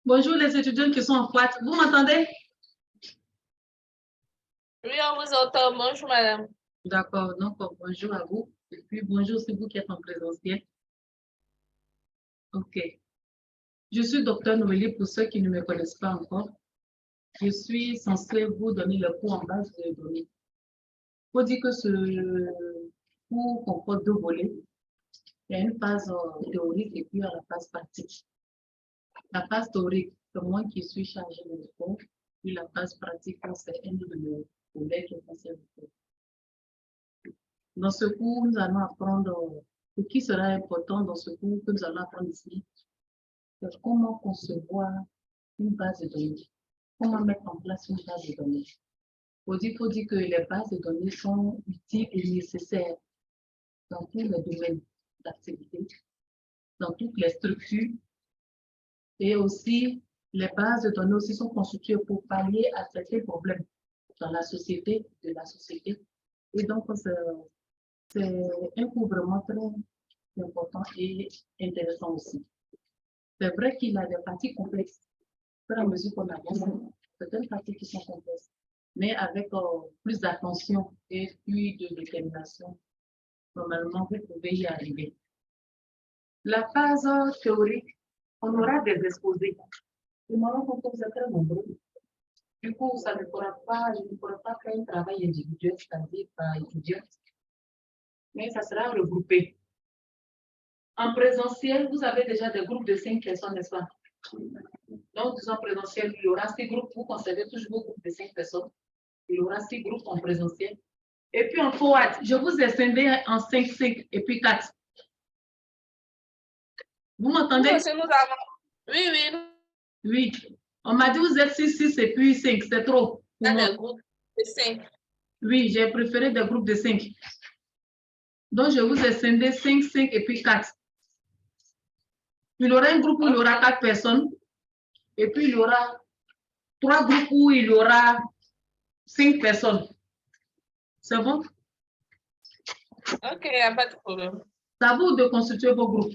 Bonjour les étudiants qui sont en FOAT. Vous m'entendez? Oui, on vous entend. Bonjour, madame. D'accord, donc bonjour à vous. Et puis bonjour, c'est vous qui êtes en présentiel. Ok. Je suis docteur Noélie pour ceux qui ne me connaissent pas encore. Je suis censée vous donner le cours en base de données. Il faut dire que ce cours comporte deux volets. Il y a une phase théorique et puis il y a la phase pratique. La phase théorique, c'est moi qui suis chargée de le cours. Puis la phase pratique, c'est un de mes collègues qui est passé le cours. Dans ce cours, nous allons apprendre ce qui sera important dans ce cours que nous allons apprendre ici. C'est comment concevoir une base de données. Comment mettre en place une base de données. Il faut dire que les bases de données sont utiles et nécessaires dans tous les domaines d'activité, dans toutes les structures. Et aussi, les bases de données aussi sont constituées pour pallier à certains problèmes dans la société, de la société. Et donc, c'est un cours vraiment très important et intéressant aussi. C'est vrai qu'il a des parties complexes. Au fur et à mesure qu'on avance, certaines parties qui sont complexes, mais avec plus d'attention et puis de détermination, normalement, vous pouvez y arriver. La phase théorique, on aura des exposés. Et moi, quand vous êtes très nombreux, du coup, je ne pourra pas faire un travail individuel, c'est-à-dire par étudiant, mais ça sera regroupé. En présentiel, vous avez déjà des groupes de 5 personnes, n'est-ce pas? Donc, disons présentiel, il y aura 6 groupes, vous conservez toujours vos groupes de 5 personnes. Il y aura 6 groupes en présentiel. Et puis en forward, je vous ai scindé en 5, 5 et puis 4. Vous m'entendez? Oui, oui. Oui. On m'a dit vous êtes 6, 6 et puis 5, c'est trop. Il y a des groupes de 5. Oui, j'ai préféré des groupes de 5. Donc, je vous ai scindé 5, 5 et puis 4. Il y aura un groupe où il y aura 4 personnes. Et puis, il y aura 3 groupes où il y aura 5 personnes. C'est bon? Ok, il n'y a pas de problème. C'est à vous de constituer vos groupes.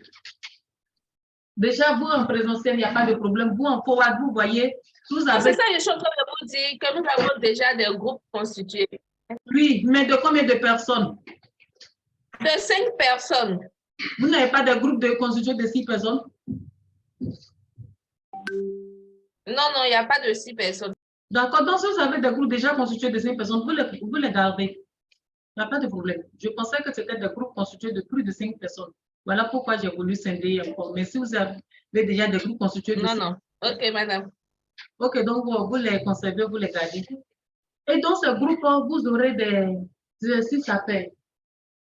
Déjà, vous en présentiel, il n'y a pas de problème. Vous en forward, vous voyez, vous avez... C'est ça, je suis en train de vous dire que nous avons déjà des groupes constitués. Oui, mais de combien de personnes? De 5 personnes. Vous n'avez pas de groupe de constitué de 6 personnes? Non, non, il n'y a pas de 6 personnes. D'accord, donc si vous avez des groupes déjà constitués de 5 personnes, vous les gardez. Il n'y a pas de problème. Je pensais que c'était des groupes constitués de plus de 5 personnes. Voilà pourquoi j'ai voulu scinder encore. Mais si vous avez déjà des groupes constitués de 5 personnes. Non. Ok, madame. Ok, donc vous les conservez, vous les gardez. Et dans ce groupe, vous aurez des exercices à faire.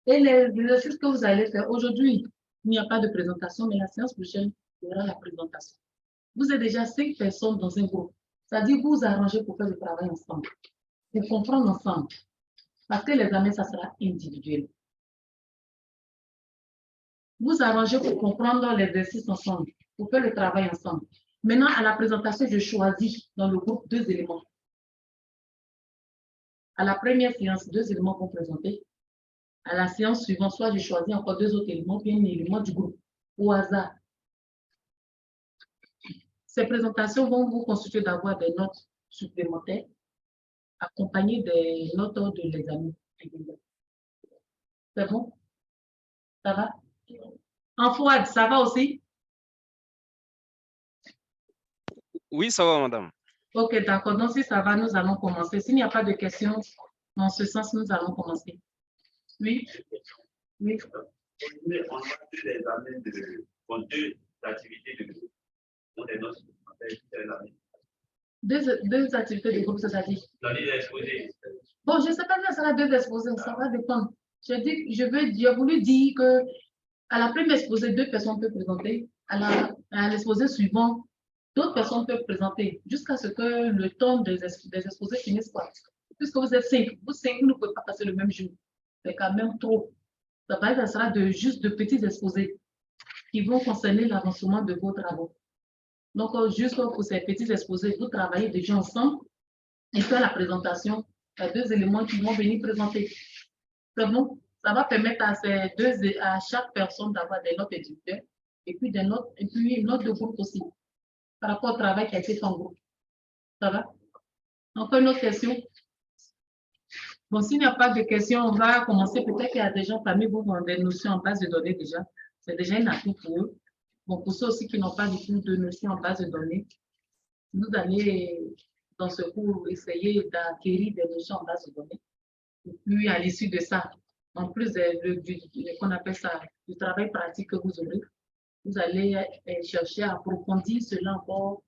Et les exercices que vous allez faire aujourd'hui, il n'y a pas de présentation, mais la séance prochaine, il y aura la présentation. Vous êtes déjà 5 personnes dans un groupe. C'est-à-dire que vous vous arrangez pour faire le travail ensemble, pour comprendre ensemble. Parce que les années, ça sera individuel. Vous arrangez pour comprendre l'exercice ensemble, pour faire le travail ensemble. Maintenant, à la présentation, je choisis dans le groupe 2 éléments. À la première séance, 2 éléments vont présenter. À la séance suivante, soit je choisis encore 2 autres éléments, puis un élément du groupe, au hasard. Ces présentations vont vous constituer d'avoir des notes supplémentaires, accompagnées des notes de l'examen. C'est bon? Ça va? En FOAD, ça va aussi? Oui, ça va, madame. Ok, d'accord. Donc, si ça va, nous allons commencer. S'il n'y a pas de questions, dans ce sens, nous allons commencer. Oui? Oui. On a fait des années deux activités de groupe. Deux activités de groupe, c'est-à-dire? Bon, je ne sais pas si ça sera 2 exposés, ça va dépendre. J'ai voulu dire que à la première exposé, 2 personnes peuvent présenter. À l'exposé suivant, d'autres personnes peuvent présenter jusqu'à ce que le temps des exposés finisse quoi. Puisque vous êtes 5, vous 5, vous ne pouvez pas passer le même jour. C'est quand même trop. Ça sera juste de petits exposés qui vont concerner l'avancement de vos travaux. Donc, juste pour ces petits exposés, vous travaillez déjà ensemble et faire la présentation, il y a 2 éléments qui vont venir présenter. C'est bon? Ça va permettre à chaque personne d'avoir des notes individuelles et puis une note de groupe aussi. par rapport au travail qui a été fait en groupe? Ça va? Encore une autre question? Bon, s'il n'y a pas de questions, on va commencer. Peut-être qu'il y a des gens parmi vous qui ont des notions en base de données déjà. C'est déjà un atout pour eux. Bon, pour ceux aussi qui n'ont pas du tout de notions en base de données, vous allez, dans ce cours, essayer d'acquérir des notions en base de données. Et puis, à l'issue de ça, en plus qu'on appelle ça, du travail pratique que vous aurez, vous allez chercher à approfondir cela encore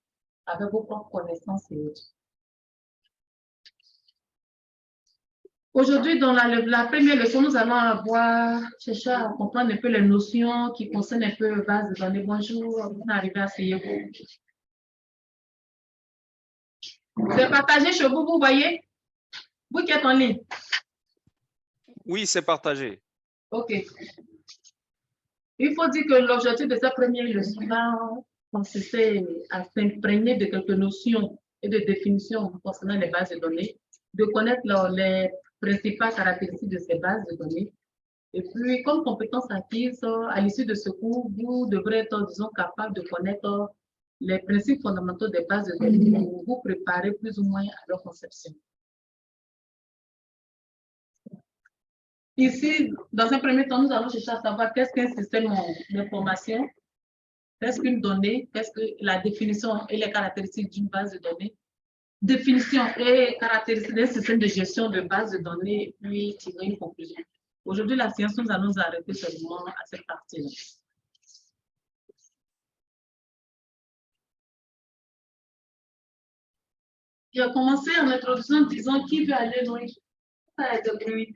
avec vos propres connaissances et autres. Aujourd'hui, dans la première leçon, nous allons chercher à comprendre un peu les notions qui concernent un peu la base de données. Bonjour, vous arrivez à essayer vous. C'est partagé chez vous, vous voyez? Vous qui êtes en ligne. Oui, c'est partagé. OK. Il faut dire que l'objectif de cette première leçon va consister à s'imprégner de quelques notions et de définitions concernant les bases de données, de connaître les principales caractéristiques de ces bases de données. Et puis, comme compétence acquise, à l'issue de ce cours, vous devrez être, disons, capable de connaître les principes fondamentaux des bases de données pour vous préparer plus ou moins à leur conception. Ici, dans un premier temps, nous allons chercher à savoir qu'est-ce qu'un système d'information, qu'est-ce qu'une donnée, qu'est-ce que la définition et les caractéristiques d'une base de données, définition et caractéristiques d'un système de gestion de base de données, puis tirer une conclusion. Aujourd'hui, la science, nous allons nous arrêter seulement à cette partie-là. Je vais commencer en introduisant en disant qui veut aller loin. Ça a de bruit.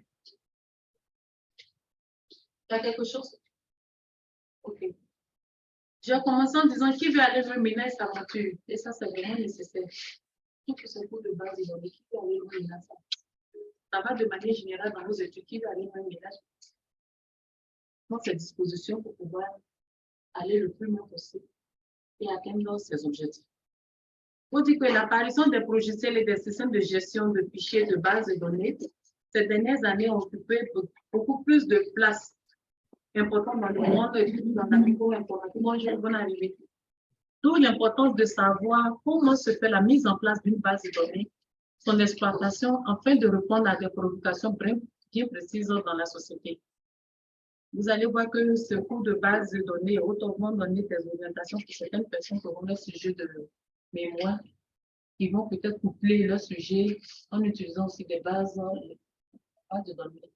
Il y a quelque chose? OK. Je vais commencer en disant qui veut aller loin maintenant sa voiture. Et ça, c'est vraiment nécessaire. Tout ce cours de base de données, qui veut aller loin maintenant ça. Ça va de manière générale dans vos études, qui veut aller loin maintenant. Dans ces dispositions pour pouvoir aller le plus loin possible et atteindre ses objectifs. On dit que l'apparition des logiciels et des systèmes de gestion de fichiers de base de données, ces dernières années ont occupé beaucoup plus de place importante dans le monde dans la micro-informatique. Bonjour, bonne arrivée. D'où l'importance de savoir comment se fait la mise en place d'une base de données, son exploitation, afin de répondre à des préoccupations bien précises dans la société. Vous allez voir que ce cours de base de données est hautement donné des orientations pour certaines personnes qui auront leur sujet de mémoire, qui vont peut-être coupler leur sujet en utilisant aussi des bases de données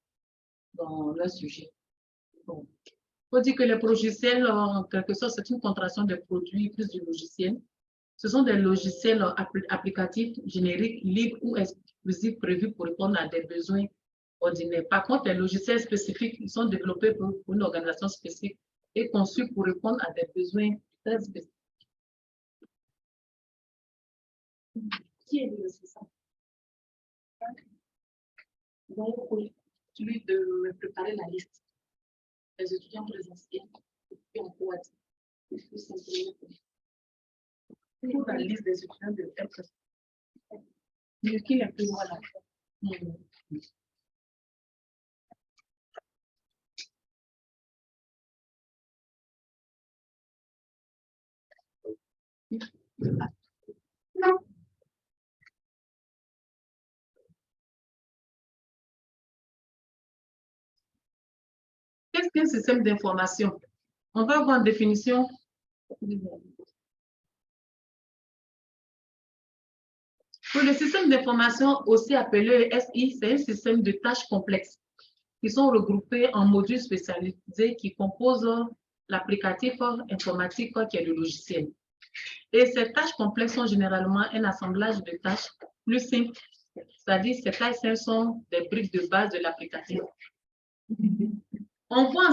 dans leur sujet. Bon. Il faut dire que les logiciels, en quelque sorte, c'est une contraction des produits plus du logiciel. Ce sont des logiciels applicatifs, génériques, libres ou exclusifs prévus pour répondre à des besoins ordinaires. Par contre, les logiciels spécifiques sont développés pour une organisation spécifique et conçus pour répondre à des besoins très spécifiques. Qui est le ça? Donc, celui de préparer la liste des étudiants présentiels et puis en quad. Pour la liste des étudiants de être qui est plus loin là. Qu'est-ce qu'un système d'information? On va voir en définition. Pour le système d'information, aussi appelé SI, c'est un système de tâches complexes qui sont regroupées en modules spécialisés qui composent l'applicatif informatique qui est le logiciel. Et ces tâches complexes sont généralement un assemblage de tâches plus simples, c'est-à-dire ces tâches simples sont des briques de base de l'applicatif. On voit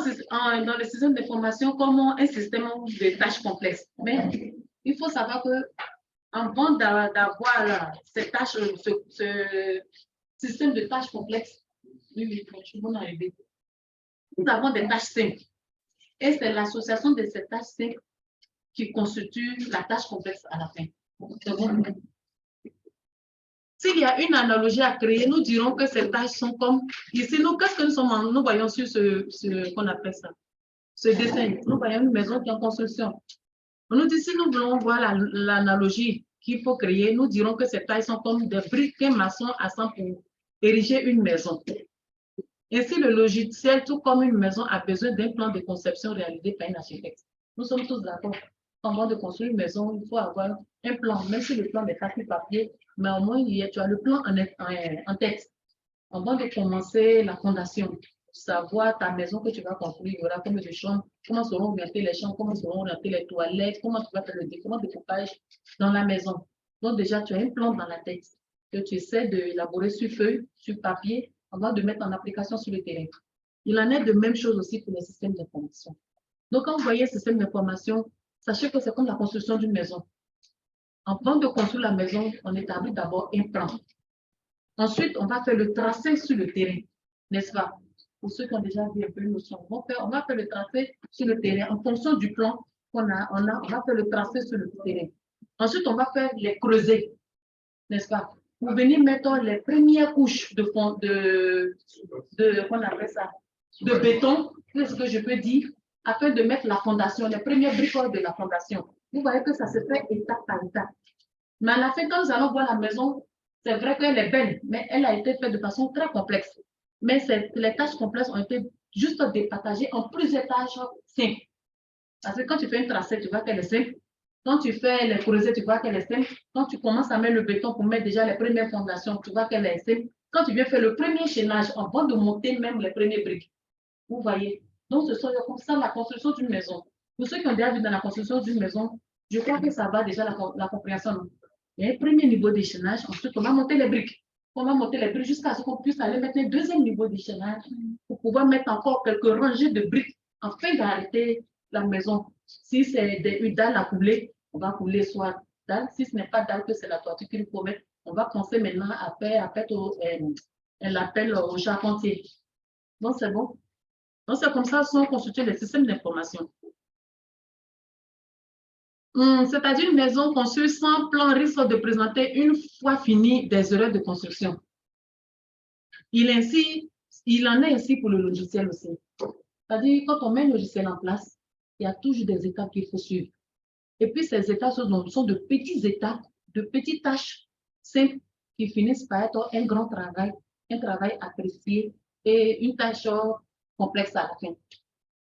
dans le système d'information comme un système de tâches complexes. Mais il faut savoir que avant d'avoir ces tâches, ce système de tâches complexes, nous avons des tâches simples. Et c'est l'association de ces tâches simples qui constitue la tâche complexe à la fin. S'il y a une analogie à créer, nous dirons que ces tâches sont comme, ici, qu'est-ce que nous voyons sur ce qu'on appelle ça, ce dessin. Nous voyons une maison qui est en construction. On nous dit, si nous voulons voir l'analogie qu'il faut créer, nous dirons que ces tailles sont comme des briques qu'un maçon assemble pour ériger une maison. Ainsi, le logiciel, tout comme une maison, a besoin d'un plan de conception réalisé par un architecte. Nous sommes tous d'accord. Avant de construire une maison, il faut avoir un plan, même si le plan n'est pas sur papier, mais au moins, tu as le plan en tête. Avant de commencer la fondation, savoir ta maison que tu vas construire, il y aura combien de chambres, comment seront orientées les chambres, comment seront orientées les toilettes, comment tu vas faire le découpage dans la maison. Donc déjà, tu as un plan dans la tête que tu essaies d'élaborer sur feuille, sur papier, avant de mettre en application sur le terrain. Il en est de même chose aussi pour les systèmes d'information. Donc, quand vous voyez système d'information, sachez que c'est comme la construction d'une maison. Avant de construire la maison, on établit d'abord un plan. Ensuite, on va faire le tracé sur le terrain, n'est-ce pas? Pour ceux qui ont déjà vu un peu une notion, on va faire le tracé sur le terrain en fonction du plan qu'on a, on va faire le tracé sur le terrain. Ensuite, on va faire les creusets, n'est-ce pas? Pour venir mettre les premières couches qu'on appelle ça, de béton, qu'est-ce que je peux dire, afin de mettre la fondation, les premières bricoles de la fondation. Vous voyez que ça se fait étape par étape. Mais à la fin, quand nous allons voir la maison, c'est vrai qu'elle est belle, mais elle a été faite de façon très complexe. Mais les tâches complexes ont été juste départagées en plusieurs tâches simples. Parce que quand tu fais un tracé, tu vois qu'elle est simple. Quand tu fais les creusets, tu vois qu'elle est simple. Quand tu commences à mettre le béton pour mettre déjà les premières fondations, tu vois qu'elle est simple. Quand tu viens faire le premier chaînage, avant de monter même les premiers briques. Vous voyez? Donc, ce sont comme ça la construction d'une maison. Pour ceux qui ont déjà vu dans la construction d'une maison, je crois que ça va déjà la compréhension. Il y a un premier niveau d'échelonnage, ensuite on va monter les briques. On va monter les briques jusqu'à ce qu'on puisse aller mettre un deuxième niveau d'échelonnage pour pouvoir mettre encore quelques rangées de briques afin d'arrêter la maison. Si c'est une dalle à couler, on va couler soit dalle. Si ce n'est pas dalle, que c'est la toiture qu'il faut mettre, on va penser maintenant à faire l'appel au charpentier. Donc c'est bon. Donc c'est comme ça sont constitués les systèmes d'information. C'est-à-dire une maison construite sans plan risque de présenter une fois finie des erreurs de construction. Il en est ainsi pour le logiciel aussi. C'est-à-dire quand on met un logiciel en place, il y a toujours des étapes qu'il faut suivre. Et puis ces étapes sont de petites étapes, de petites tâches simples qui finissent par être un grand travail, un travail apprécié et une tâche complexe à la fin.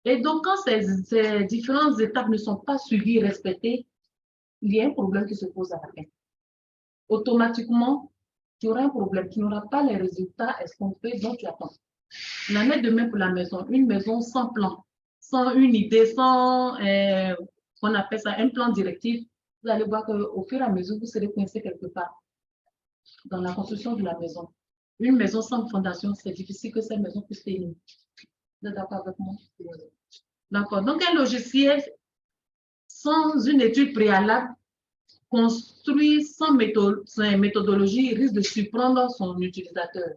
Et donc, quand ces différentes étapes ne sont pas suivies, respectées, il y a un problème qui se pose à la fin. Automatiquement, tu auras un problème. Tu n'auras pas les résultats escomptés dont tu attends. Il en est de même pour la maison. Une maison sans plan, sans une idée, sans, on appelle ça un plan directif, vous allez voir qu'au fur et à mesure, vous serez coincé quelque part dans la construction de la maison. Une maison sans fondation, c'est difficile que cette maison puisse tenir. Vous êtes d'accord avec moi? D'accord. Donc, un logiciel sans une étude préalable, construit sans méthodologie, risque de surprendre son utilisateur.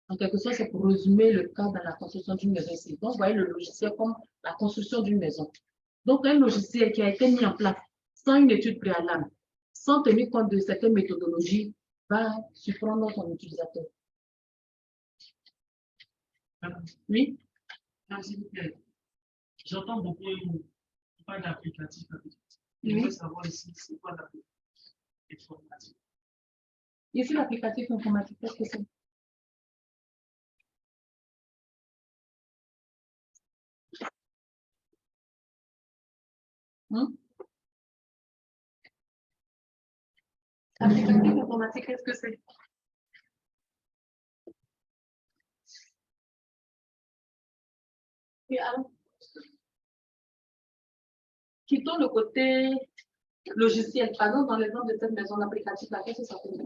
En quelque sorte, c'est pour résumer le cas dans la construction d'une maison ici. Donc, vous voyez le logiciel comme la construction d'une maison. Donc, un logiciel qui a été mis en place sans une étude préalable, sans tenir compte de certaines méthodologies, va surprendre son utilisateur. Oui? S'il vous plaît, j'entends beaucoup pas d'applicatif. Je veux savoir ici, c'est quoi l'applicatif informatique? Ici, l'applicatif informatique, qu'est-ce que c'est? L'applicatif informatique, qu'est-ce que c'est? Quittons le côté logiciel. Par exemple, dans l'exemple de cette maison applicative, qu'est-ce que ça peut dire?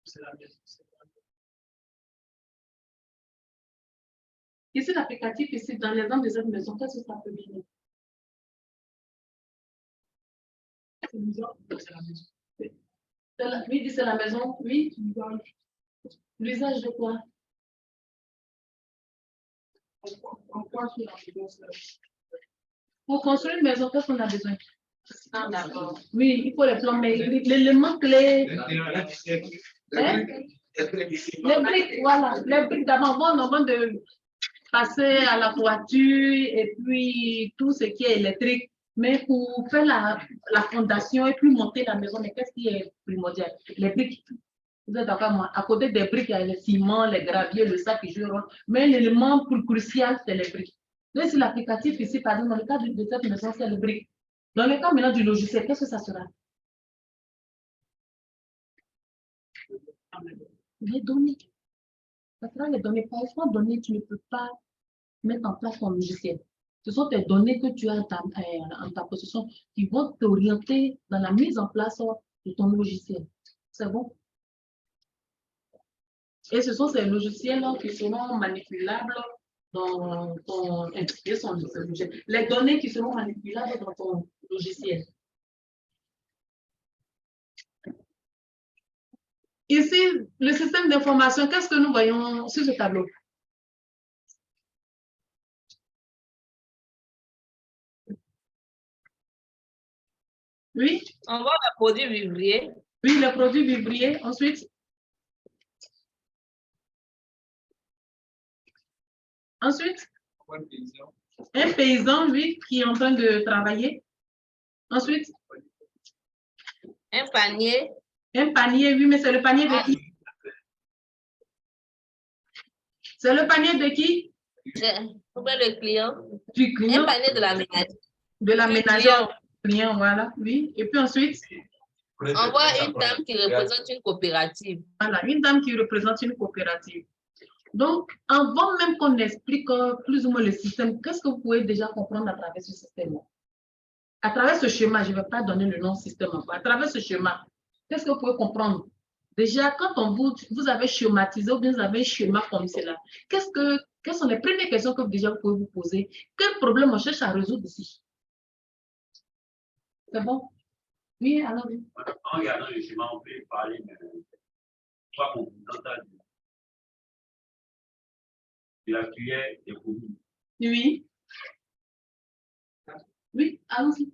C'est la maison. Ici, l'applicatif, ici, dans l'exemple de cette maison, qu'est-ce que ça peut dire? C'est la maison. Oui, c'est la maison, oui. L'usage de quoi? Pour construire une maison, qu'est-ce qu'on a besoin? Ah, d'accord. Oui, il faut les plans, mais l'élément clé. Les briques, voilà. Les briques d'abord, avant de. passer à la toiture et puis tout ce qui est électrique. Mais pour faire la fondation et puis monter la maison, mais qu'est-ce qui est primordial? Les briques. Vous êtes d'accord, moi? À côté des briques, il y a le ciment, les graviers, le sac qui joue un rôle. Mais l'élément plus crucial, c'est les briques. Donc, si l'applicatif ici, par exemple, dans le cas de cette maison, c'est les briques. Dans le cas maintenant du logiciel, qu'est-ce que ça sera? Les données. Ça sera les données. Par exemple, données, tu ne peux pas mettre en place ton logiciel. Ce sont tes données que tu as en ta possession qui vont t'orienter dans la mise en place de ton logiciel. C'est bon? Et ce sont ces logiciels qui seront manipulables dans ton logiciel. Les données qui seront manipulables dans ton logiciel. Ici, le système d'information, qu'est-ce que nous voyons sur ce tableau? Oui? On voit le produit vivrier. Oui, le produit vivrier. Ensuite? Ensuite? Un paysan, oui, qui est en train de travailler. Ensuite? Un panier. Un panier, oui, mais c'est le panier de qui? C'est le panier de qui? Pour le client. Du client. Un panier de la ménagère. De la ménagère. Client, voilà, oui. Et puis ensuite? On voit une dame qui représente une coopérative. Voilà, une dame qui représente une coopérative. Donc, avant même qu'on explique plus ou moins le système, qu'est-ce que vous pouvez déjà comprendre à travers ce système? À travers ce schéma, je ne vais pas donner le nom système encore. À travers ce schéma, qu'est-ce que vous pouvez comprendre? Déjà, quand vous avez schématisé ou bien vous avez un schéma comme cela, quelles sont les premières questions que déjà vous pouvez vous poser? Quel problème on cherche à résoudre ici? C'est bon? Oui, alors oui. En regardant le schéma, on peut parler de trois composants de la cuillère des produits. Oui. Oui, allons-y.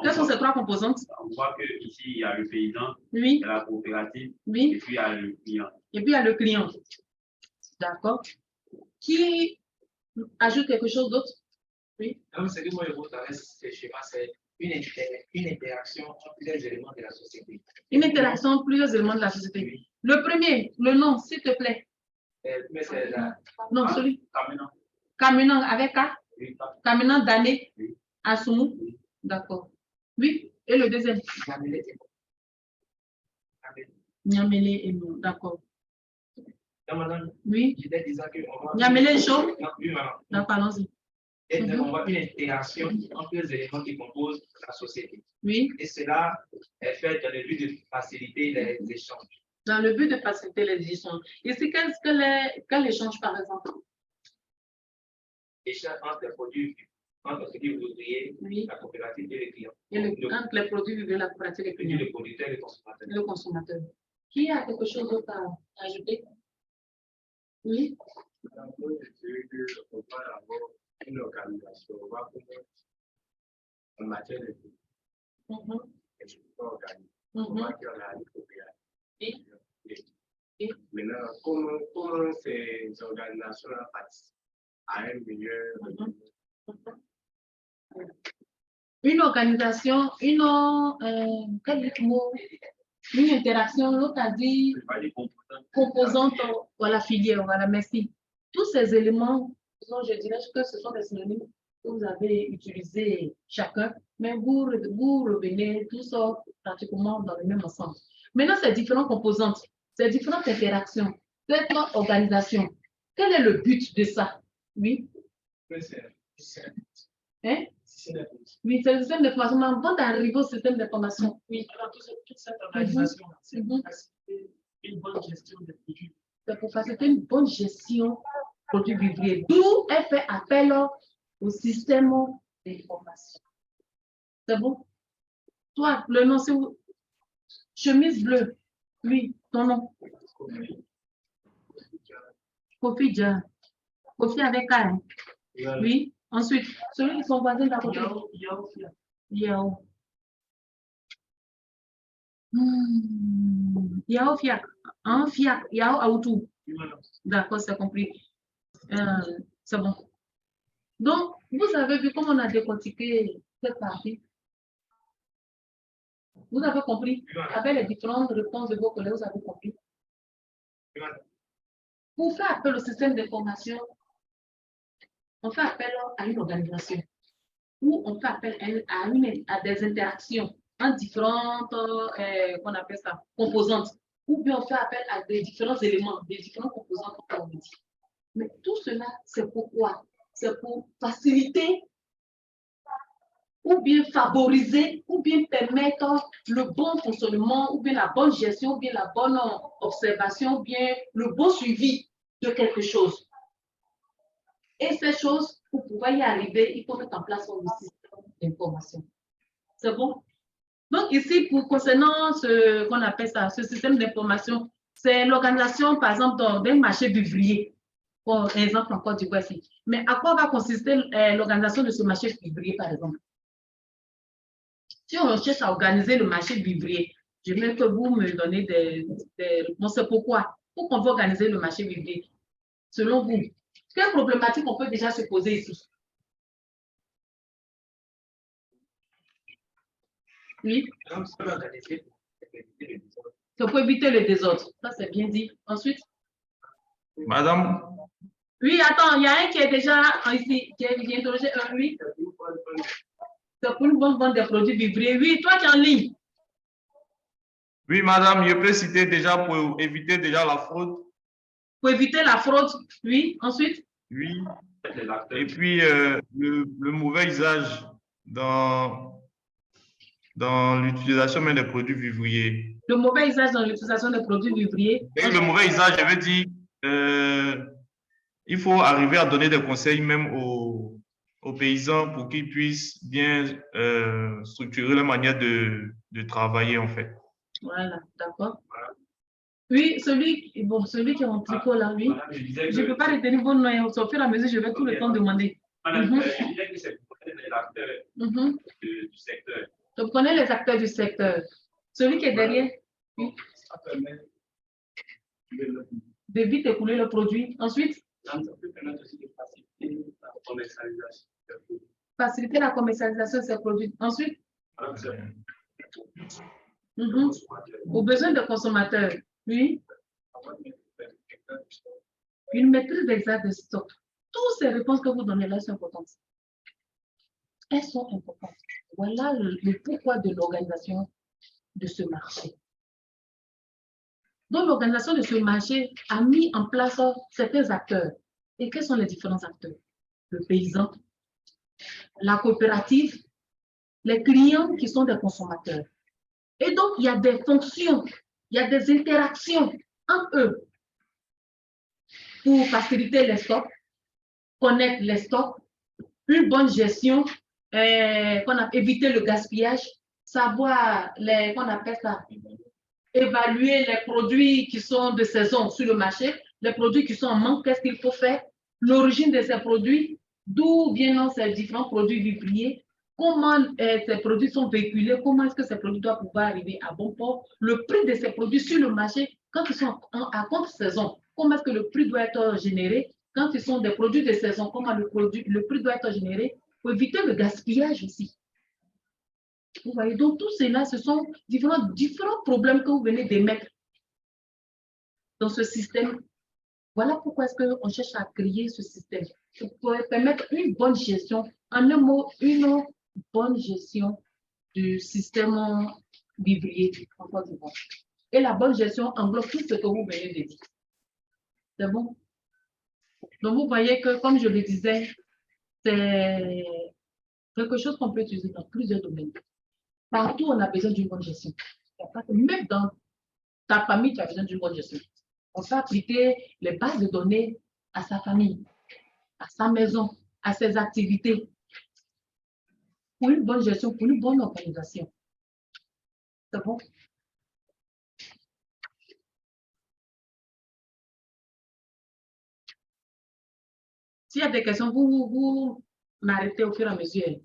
Quelles sont ces trois composantes? On voit qu'ici, il y a le paysan, oui. il y a la coopérative, oui. et puis il y a le client. Et puis il y a le client. D'accord. Qui ajoute quelque chose d'autre? Oui. Donc, ce que moi je vois dans ce schéma, c'est une interaction entre plusieurs éléments de la société. Une interaction entre plusieurs éléments de la société. Oui. Le premier, le nom, s'il te plaît. Mais c'est la... Non, celui. Caminant. Caminant avec K? Oui. Caminant d'année? Oui. Assoumou? Oui. D'accord. Oui. Et le deuxième? Niamélé et nous. D'accord. Oui. J'étais disant que on voit... Niamélé et chaud? Oui, madame. D'accord, allons-y. On voit une interaction entre les éléments qui composent la société. Oui. Et cela est fait dans le but de faciliter les échanges. Dans le but de faciliter les échanges. Ici, quel échange, par exemple? Échange entre les produits, entre les ouvriers, oui. la coopérative et les clients. Et entre les produits vivriers, la coopérative et les clients. Le producteur et le consommateur. Le consommateur. Qui a quelque chose d'autre à ajouter? Oui. Une organisation en matière de maintenant, comment ces organisations participent à un meilleur une organisation, une interaction, l'autre a dit composante à la filière, voilà, merci. Tous ces éléments, je dirais que ce sont des synonymes que vous avez utilisés chacun, mais vous revenez tous pratiquement dans le même ensemble. Maintenant, ces différentes composantes, ces différentes interactions, cette organisation, quel est le but de ça? Oui? Hein? Oui, c'est le système d'information. Mais avant d'arriver au système d'information, oui. Alors, toute cette organisation, c'est pour faciliter une bonne gestion des produits. C'est pour faciliter une bonne gestion des produits vivriers. D'où elle fait appel au système d'information. C'est bon? Toi, le nom, c'est où? Chemise bleue. Oui, ton nom. Kofi Dja. Kofi avec K. Oui. Ensuite, celui qui sont voisins d'à côté. Yao. Yao Fiak. Hein, Fiak. Yao Aoutou. D'accord, c'est compris. C'est bon. Donc, vous avez vu comment on a décortiqué cette partie. Vous avez compris? Avec les différentes réponses de vos collègues, vous avez compris? Pour faire appel au système d'information, on fait appel à une organisation ou on fait appel à des interactions en différentes qu'on appelle ça, composantes, ou bien on fait appel à des différents éléments, des différentes composantes, comme on dit. Mais tout cela, c'est pourquoi? C'est pour faciliter ou bien favoriser, ou bien permettre le bon fonctionnement, ou bien la bonne gestion, ou bien la bonne observation, ou bien le bon suivi de quelque chose. Et ces choses, pour pouvoir y arriver, il faut mettre en place un système d'information. C'est bon? Donc ici, concernant ce qu'on appelle ça, ce système d'information, c'est l'organisation, par exemple, d'un marché vivrier, par exemple en Côte d'Ivoire ici. Mais à quoi va consister l'organisation de ce marché vivrier, par exemple? Si on cherche à organiser le marché vivrier, je veux que vous me donnez des réponses. Pourquoi? Pourquoi on veut organiser le marché vivrier? Selon vous, quelle problématique on peut déjà se poser ici? Oui? C'est pour éviter le désordre. Ça, c'est bien dit. Ensuite? Madame? Oui, attends, il y a un qui est déjà ici, qui est interrogé. Oui? C'est pour une bonne vente des produits vivriers. Oui, toi, tu es en ligne. Oui, madame, je peux citer déjà pour éviter déjà la fraude. Pour éviter la fraude, oui. Ensuite? Oui. Et puis, le mauvais usage dans l'utilisation même des produits vivriers. Le mauvais usage dans l'utilisation des produits vivriers. Et le mauvais usage, je veux dire, il faut arriver à donner des conseils même aux paysans pour qu'ils puissent bien structurer leur manière de travailler, en fait. Voilà, d'accord. Oui, celui qui est en tricot là, oui. Je ne peux pas retenir vos noms. Au fur et à mesure, je vais tout le temps demander. Madame, je disais que c'est pour les acteurs du secteur. Donc, prenez les acteurs du secteur. Celui qui est derrière, oui. De vite écouler le produit. Ensuite, Ça peut permettre aussi de faciliter la commercialisation. faciliter la commercialisation de ces produits. Ensuite, aux besoins des consommateurs. Oui. Une maîtrise exacte de stock. Toutes ces réponses que vous donnez là sont importantes. Elles sont importantes. Voilà le pourquoi de l'organisation de ce marché. Donc, l'organisation de ce marché a mis en place certains acteurs. Et quels sont les différents acteurs? Le paysan, la coopérative, les clients qui sont des consommateurs. Et donc, il y a des fonctions, il y a des interactions entre eux pour faciliter les stocks, connaître les stocks, une bonne gestion, éviter le gaspillage, savoir, qu'on appelle ça, évaluer les produits qui sont de saison sur le marché, les produits qui sont en manque, qu'est-ce qu'il faut faire, l'origine de ces produits, d'où viennent ces différents produits vivriers, comment ces produits sont véhiculés, comment est-ce que ces produits doivent pouvoir arriver à bon port, le prix de ces produits sur le marché quand ils sont à contre-saison, comment est-ce que le prix doit être généré, quand ils sont des produits de saison, comment le prix doit être généré, pour éviter le gaspillage aussi. Vous voyez, donc tout cela, ce sont différents problèmes que vous venez d'émettre dans ce système. Voilà pourquoi est-ce qu'on cherche à créer ce système, pour permettre une bonne gestion, en un mot, une bonne gestion du système vivrier en Côte d'Ivoire. Et la bonne gestion englobe tout ce que vous venez de dire. C'est bon? Donc vous voyez que, comme je le disais, c'est quelque chose qu'on peut utiliser dans plusieurs domaines. Partout, on a besoin d'une bonne gestion. Même dans ta famille, tu as besoin d'une bonne gestion. On peut appliquer les bases de données à sa famille, à sa maison, à ses activités. Pour une bonne gestion, pour une bonne organisation. C'est bon? S'il y a des questions, vous m'arrêtez au fur et à mesure.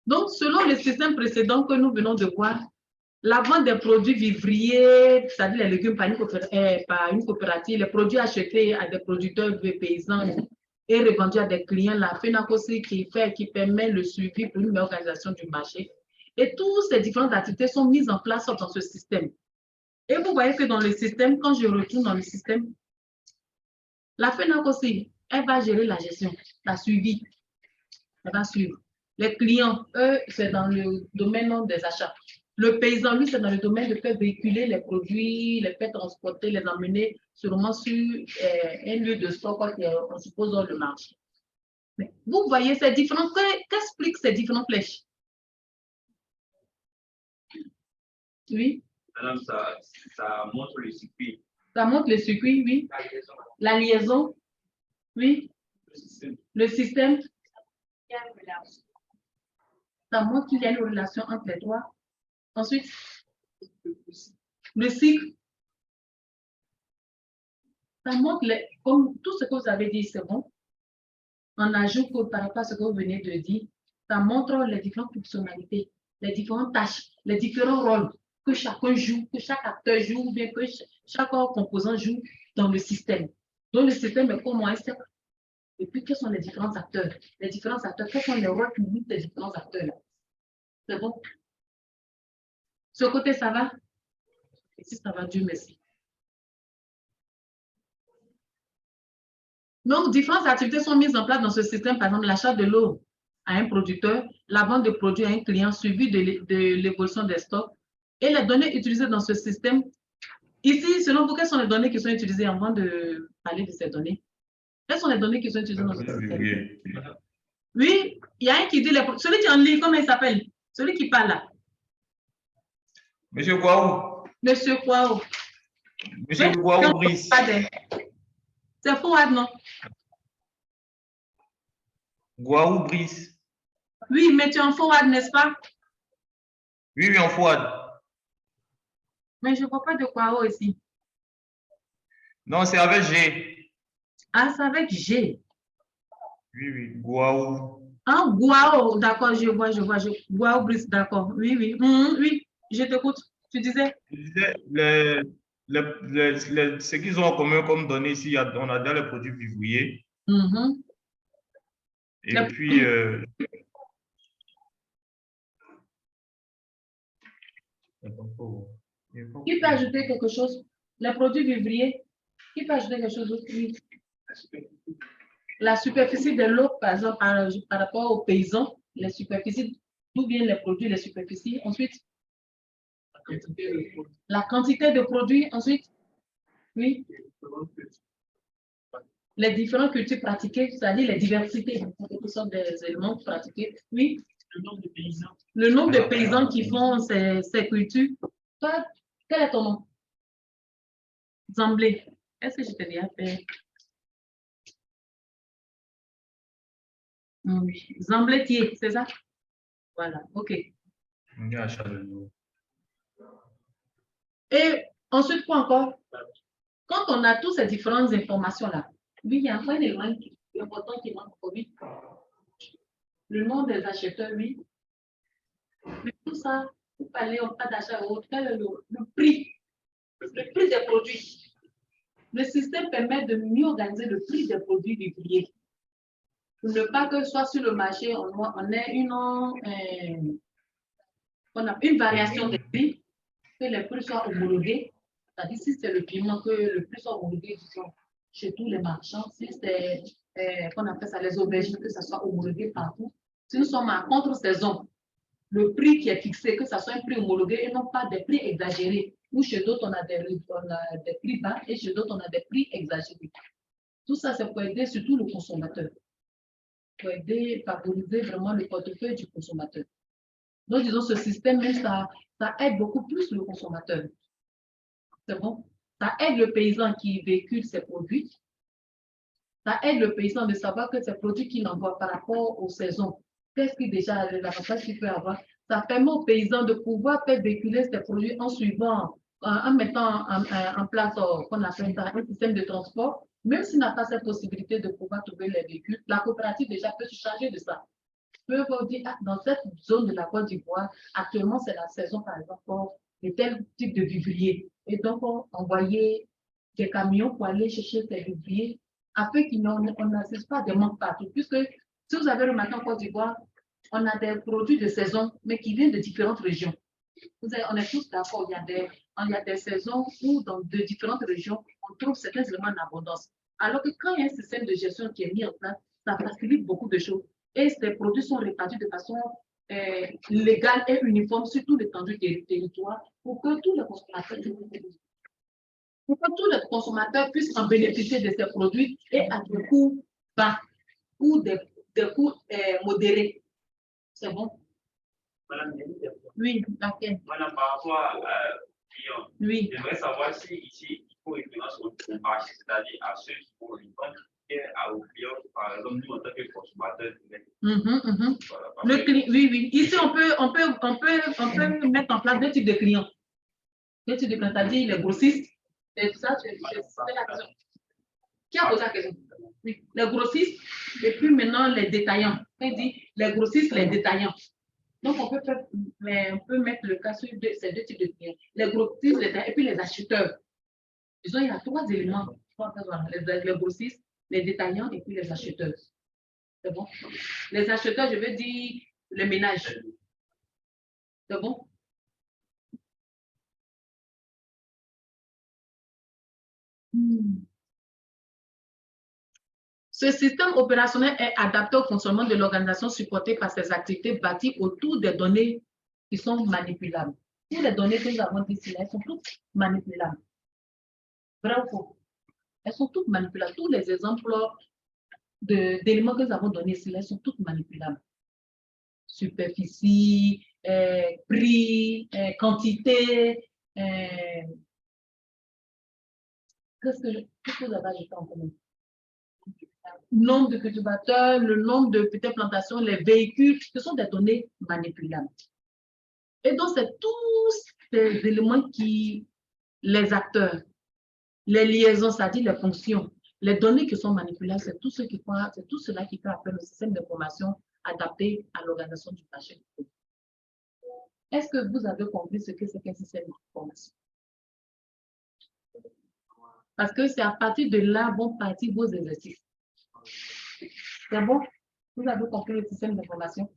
Donc, selon le système précédent que nous venons de voir, la vente des produits vivriers, c'est-à-dire les légumes par une coopérative, les produits achetés à des producteurs paysans et revendue à des clients, la FENAC aussi qui permet le suivi pour une meilleure organisation du marché. Et toutes ces différentes activités sont mises en place dans ce système. Et vous voyez que dans le système, quand je retourne dans le système, la FENAC aussi, elle va gérer la gestion, la suivi. Elle va suivre. Les clients, eux, c'est dans le domaine des achats. Le paysan, lui, c'est dans le domaine de faire véhiculer les produits, les faire transporter, les emmener sûrement sur un lieu de stock, on suppose dans le marché. Mais vous voyez ces différentes, qu'expliquent ces différentes flèches? Oui. Madame, ça montre le circuit. Ça montre le circuit, oui. La liaison, oui. Le système. Ça montre qu'il y a une relation entre les trois. Ensuite, le cycle. Ça montre, comme tout ce que vous avez dit, c'est bon. On ajoute par rapport à ce que vous venez de dire, ça montre les différentes fonctionnalités, les différentes tâches, les différents rôles que chacun joue, que chaque acteur joue, ou bien que chaque composant joue dans le système. Donc, le système est comment est-ce. Et puis, quels sont les différents acteurs? Les différents acteurs, quels sont les rôles publics des différents acteurs-là? C'est bon? Ce côté, ça va? Ici, ça va, Dieu merci. Donc, différentes activités sont mises en place dans ce système, par exemple, l'achat de l'eau à un producteur, la vente de produits à un client, suivi de l'évolution des stocks et les données utilisées dans ce système. Ici, selon vous, quelles sont les données qui sont utilisées avant de parler de ces données? Quelles sont les données qui sont utilisées dans ce système? Oui, il y a un qui dit, celui qui est en ligne, comment il s'appelle? Celui qui parle là. Monsieur Kouaou. Monsieur Kouaou. Monsieur Kouaou Brice. C'est Fouad, non? Kouaou Brice. Oui, mais tu es en Fouad, n'est-ce pas? Oui, en Fouad. Mais je ne vois pas de Kouaou ici. Non, c'est avec G. Ah, c'est avec G. Oui, Kouaou. Ah, Kouaou, d'accord, je vois. Kouaou Brice, d'accord. Oui. Oui, je t'écoute. Tu disais? Je disais, ce qu'ils ont en commun comme données ici, on a dans les produits vivriers. Et puis, qui peut ajouter quelque chose? Les produits vivriers, qui peut ajouter quelque chose d'autre? Oui. La superficie de l'eau, par exemple, par rapport aux paysans, les superficies, d'où viennent les produits, les superficies. Ensuite, la quantité de produits. Ensuite, oui. Les différentes cultures pratiquées, c'est-à-dire les diversités, ce sont des éléments pratiqués. Oui. Le nombre de paysans. Le nombre de paysans qui font ces cultures. Toi, quel est ton nom? Zamblé. Est-ce que je t'ai bien fait? Oui. Zamblétier, c'est ça? Voilà, ok. Et ensuite, quoi encore? Quand on a toutes ces différentes informations-là, oui, il y a un élément important qui manque au vide. Le nom des acheteurs, oui. Mais tout ça, vous parlez, on parle d'achat ou autre, le prix des produits. Le système permet de mieux organiser le prix des produits vivriers. Pour ne pas que soit sur le marché, on ait une variation des prix, que les prix soient homologués. C'est-à-dire, si c'est le piment, que le prix soit homologué chez tous les marchands. Si c'est, qu'on appelle ça les aubergines, que ça soit homologué partout. Si nous sommes en contre-saison, le prix qui est fixé, que ça soit un prix homologué et non pas des prix exagérés. Ou chez d'autres, on a des prix bas et chez d'autres, on a des prix exagérés. Tout ça, c'est pour aider surtout le consommateur. Pour aider, favoriser vraiment le portefeuille du consommateur. Donc, disons, ce système, ça aide beaucoup plus le consommateur. C'est bon? Ça aide le paysan qui véhicule ses produits. Ça aide le paysan de savoir que ces produits qu'il envoie par rapport aux saisons, qu'est-ce qui déjà l'avantage qu'il peut avoir. Ça permet aux paysans de pouvoir faire véhiculer ces produits en suivant, en mettant en place qu'on appelle ça, un système de transport. Même s'il n'a pas cette possibilité de pouvoir trouver les véhicules, la coopérative déjà peut se charger de ça. Peut vous dire, dans cette zone de la Côte d'Ivoire, actuellement, c'est la saison, par exemple, de tel type de vivrier. Et donc, on envoyait des camions pour aller chercher ces vivriers afin qu'on n'assiste pas à des manques partout. Puisque si vous avez remarqué en Côte d'Ivoire, on a des produits de saison, mais qui viennent de différentes régions. On est tous d'accord, il y a des saisons où dans de différentes régions, on trouve certains éléments en abondance. Alors que quand il y a un système de gestion qui est mis en place, ça facilite beaucoup de choses. Et ces produits sont répartis de façon légale et uniforme sur tout l'étendue du territoire pour que tous les consommateurs puissent en bénéficier de ces produits et à des coûts bas ou des coûts modérés. C'est bon? Madame, Oui, laquelle? Madame, par rapport à client, Oui. j'aimerais savoir si ici, il faut référence au marché, c'est-à-dire à ceux qui font une vente et aux clients, par exemple, nous, en tant que consommateurs. Voilà, Oui. Ici, on peut mettre en place deux types de clients. Deux types de clients, c'est-à-dire les grossistes. Et ça, c'est la question. Qui a posé la question? Oui, les grossistes et puis maintenant les détaillants. On dit les grossistes, les détaillants. Donc, on peut mettre le cas sur ces deux types de clients. Les grossistes, les détaillants et puis les acheteurs. Disons, il y a trois éléments. Les grossistes, les détaillants et puis les acheteurs. C'est bon? Les acheteurs, je veux dire le ménage. C'est bon? Ce système opérationnel est adapté au fonctionnement de l'organisation supportée par ses activités bâties autour des données qui sont manipulables. Toutes les données que nous avons ici, elles sont toutes manipulables. Vrai ou faux? Elles sont toutes manipulables. Tous les exemples d'éléments que nous avons donnés ici, elles sont toutes manipulables. Superficie, prix, quantité. Qu'est-ce que vous avez ajouté en commun? Nombre de cultivateurs, le nombre de petites plantations, les véhicules, ce sont des données manipulables. Et donc, c'est tous ces éléments qui, les acteurs, les liaisons, c'est-à-dire les fonctions, les données qui sont manipulables, c'est tout, tout cela qui fait appel au système d'information adapté à l'organisation du marché. Est-ce que vous avez compris ce que c'est qu'un système d'information? Parce que c'est à partir de là vont partir vos exercices. C'est bon? Vous avez compris le système d'information?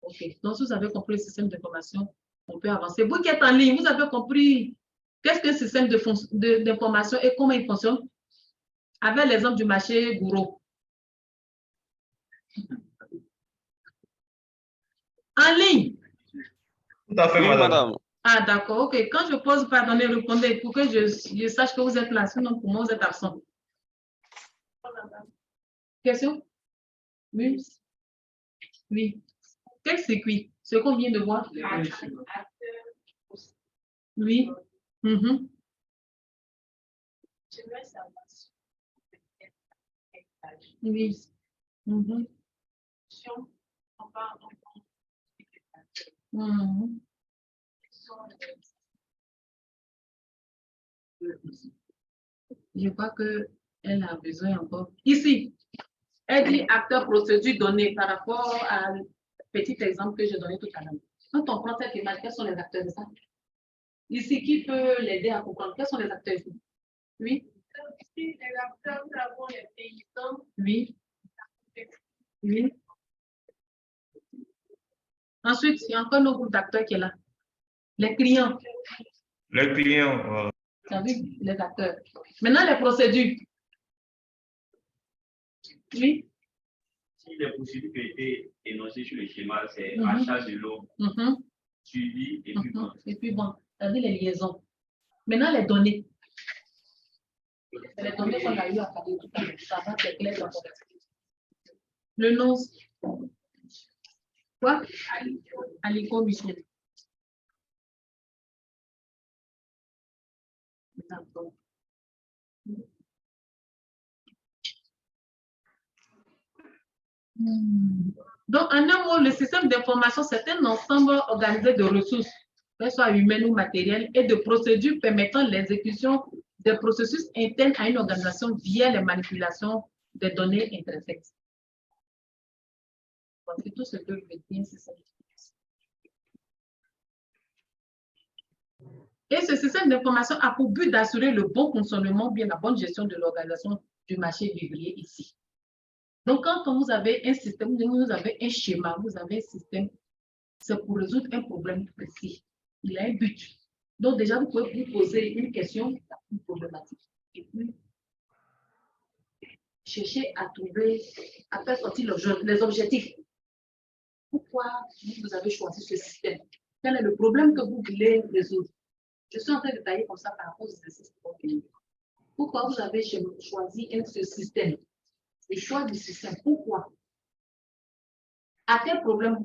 Ok. Donc, si vous avez compris le système d'information, on peut avancer. Vous qui êtes en ligne, vous avez compris qu'est-ce qu'un système d'information et comment il fonctionne? Avec l'exemple du marché Gouraud. En ligne? Tout à fait, Oui, madame. madame. Ah, d'accord. Ok. Quand je pose, pardonnez, répondez pour que je sache que vous êtes là. Sinon, pour moi, vous êtes absent. Question? Oui. Oui. Quel circuit? Ce qu'on vient de voir? Oui. Mhm. Oui. Mhm. Mhm. Je crois qu'elle a besoin encore. Ici, elle dit acteur, procédure, donnée par rapport à un petit exemple que j'ai donné tout à l'heure. Quand on prend cette image, quels sont les acteurs de ça? Ici, qui peut l'aider à comprendre? Quels sont les acteurs ici? Oui? Ici, les acteurs, nous avons les paysans. Oui. Oui. Ensuite, il y a encore nos groupes d'acteurs qui est là. Les clients. Les clients. Tu as vu les acteurs. Maintenant, les procédures. Oui. Si les procédures qui ont été énoncées sur le schéma, c'est Mhm. achat de l'eau, Mhm. suivi et puis bon. Et puis bon, c'est-à-dire les liaisons. Maintenant, les données. C'est les données qu'on a eu à parler tout à l'heure. Ça va, c'est clair. Le nom. Quoi? Aliko Michel. D'accord. Donc, en un mot, le système d'information, c'est un ensemble organisé de ressources, qu'elles soient humaines ou matérielles, et de procédures permettant l'exécution des processus internes à une organisation via les manipulations des données intrinsèques. C'est tout ce que je veux dire, c'est ça. Et ce système d'information a pour but d'assurer le bon fonctionnement, bien la bonne gestion de l'organisation du marché vivrier ici. Donc, quand vous avez un système, vous avez un schéma, vous avez un système, c'est pour résoudre un problème précis. Il a un but. Donc, déjà, vous pouvez vous poser une question, une problématique. Et puis, chercher à trouver, à faire sortir les objectifs. Pourquoi vous avez choisi ce système? Quel est le problème que vous voulez résoudre? Je suis en train de détailler comme ça par rapport aux exercices. Pourquoi vous avez choisi ce système? Le choix du système, pourquoi? À quel problème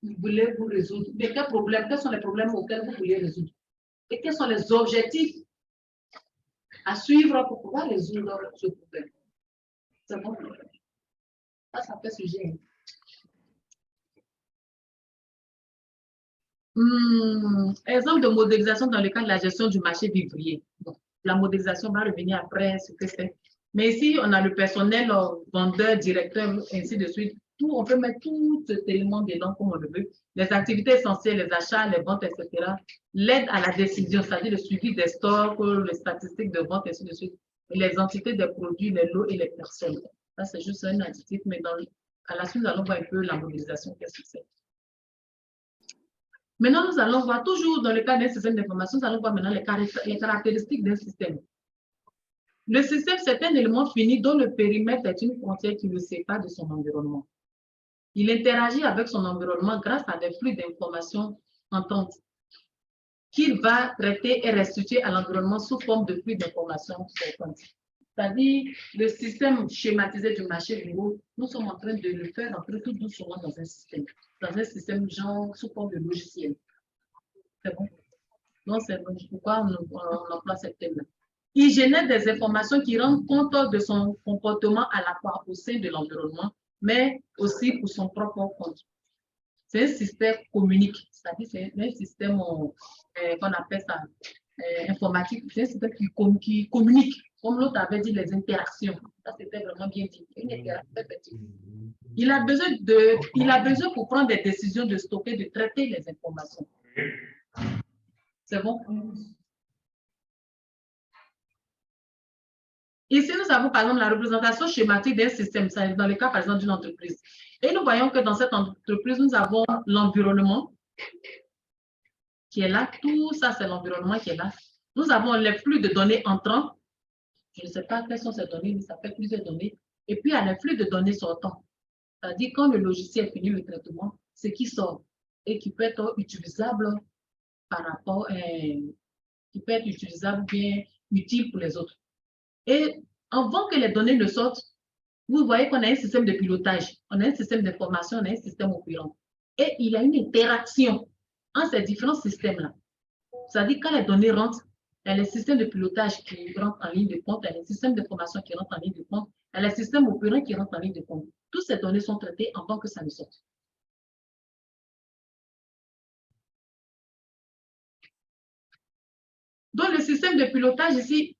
voulez-vous résoudre? Mais quels sont les problèmes auxquels vous voulez résoudre? Et quels sont les objectifs à suivre pour pouvoir résoudre ce problème? C'est bon? Ça fait sujet. Exemple de modélisation dans le cadre de la gestion du marché vivrier. Bon, la modélisation va revenir après ce que c'est. Mais ici, on a le personnel, vendeur, directeur, ainsi de suite. Tout, on peut mettre tout cet élément dedans comme on le veut. Les activités essentielles, les achats, les ventes, etc. L'aide à la décision, c'est-à-dire le suivi des stocks, les statistiques de vente, ainsi de suite. Et les entités des produits, les lots et les personnes. Ça, c'est juste un additif, mais à la suite, nous allons voir un peu la modélisation, qu'est-ce que c'est. Maintenant, nous allons voir, toujours dans le cas d'un système d'information, nous allons voir maintenant les caractéristiques d'un système. Le système, c'est un élément fini dont le périmètre est une frontière qui le sépare de son environnement. Il interagit avec son environnement grâce à des flux d'informations ententes qu'il va traiter et restituer à l'environnement sous forme de flux d'informations sortantes. C'est-à-dire, le système schématisé du marché vivrier, nous sommes en train de le faire entrer tout doucement dans un système genre sous forme de logiciel. C'est bon? Donc, c'est pourquoi on emploie cette thème-là. Il génère des informations qui rendent compte de son comportement à la fois au sein de l'environnement, mais aussi pour son propre compte. C'est un système communique, c'est-à-dire c'est un système qu'on appelle ça informatique, c'est un système qui communique, comme l'autre avait dit, les interactions. Ça, c'était vraiment bien dit. Une interaction effective. Il a besoin pour prendre des décisions de stocker, de traiter les informations. C'est bon? Ici, nous avons par exemple la représentation schématique d'un système, dans le cas par exemple d'une entreprise. Et nous voyons que dans cette entreprise, nous avons l'environnement qui est là. Tout ça, c'est l'environnement qui est là. Nous avons les flux de données entrants. Je ne sais pas quelles sont ces données, mais ça fait plusieurs données. Et puis, il y a les flux de données sortants. C'est-à-dire quand le logiciel finit le traitement, ce qui sort et qui peut être utilisable par rapport, qui peut être utilisable bien utile pour les autres. Et avant que les données ne sortent, vous voyez qu'on a un système de pilotage, on a un système d'information, on a un système opérant. Et il y a une interaction entre ces différents systèmes-là. C'est-à-dire quand les données rentrent, il y a les systèmes de pilotage qui rentrent en ligne de compte, il y a les systèmes d'information qui rentrent en ligne de compte, il y a les systèmes opérants qui rentrent en ligne de compte. Toutes ces données sont traitées avant que ça ne sorte. Donc, le système de pilotage ici,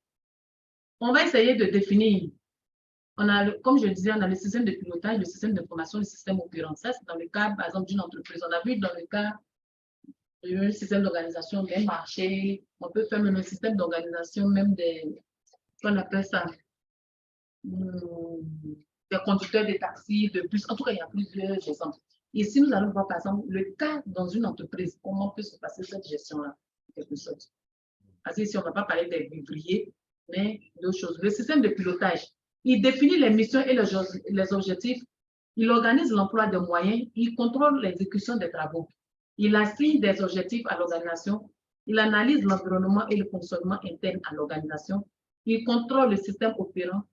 on va essayer de définir. On a, comme je disais, on a le système de pilotage, le système d'information, le système opérant. Ça, c'est dans le cas, par exemple, d'une entreprise. On a vu dans le cas du système d'organisation des marchés. On peut faire même un système d'organisation, même des, qu'on appelle ça, des conducteurs de taxis, de bus. En tout cas, il y a plusieurs exemples. Ici, nous allons voir, par exemple, le cas dans une entreprise, comment peut se passer cette gestion-là, en quelque sorte. Parce que ici, on ne va pas parler des vivriers, mais d'autres choses. Le système de pilotage, il définit les missions et les objectifs, il organise l'emploi de moyens, il contrôle l'exécution des travaux, il assigne des objectifs à l'organisation, il analyse l'environnement et le fonctionnement interne à l'organisation, il contrôle le système opérant,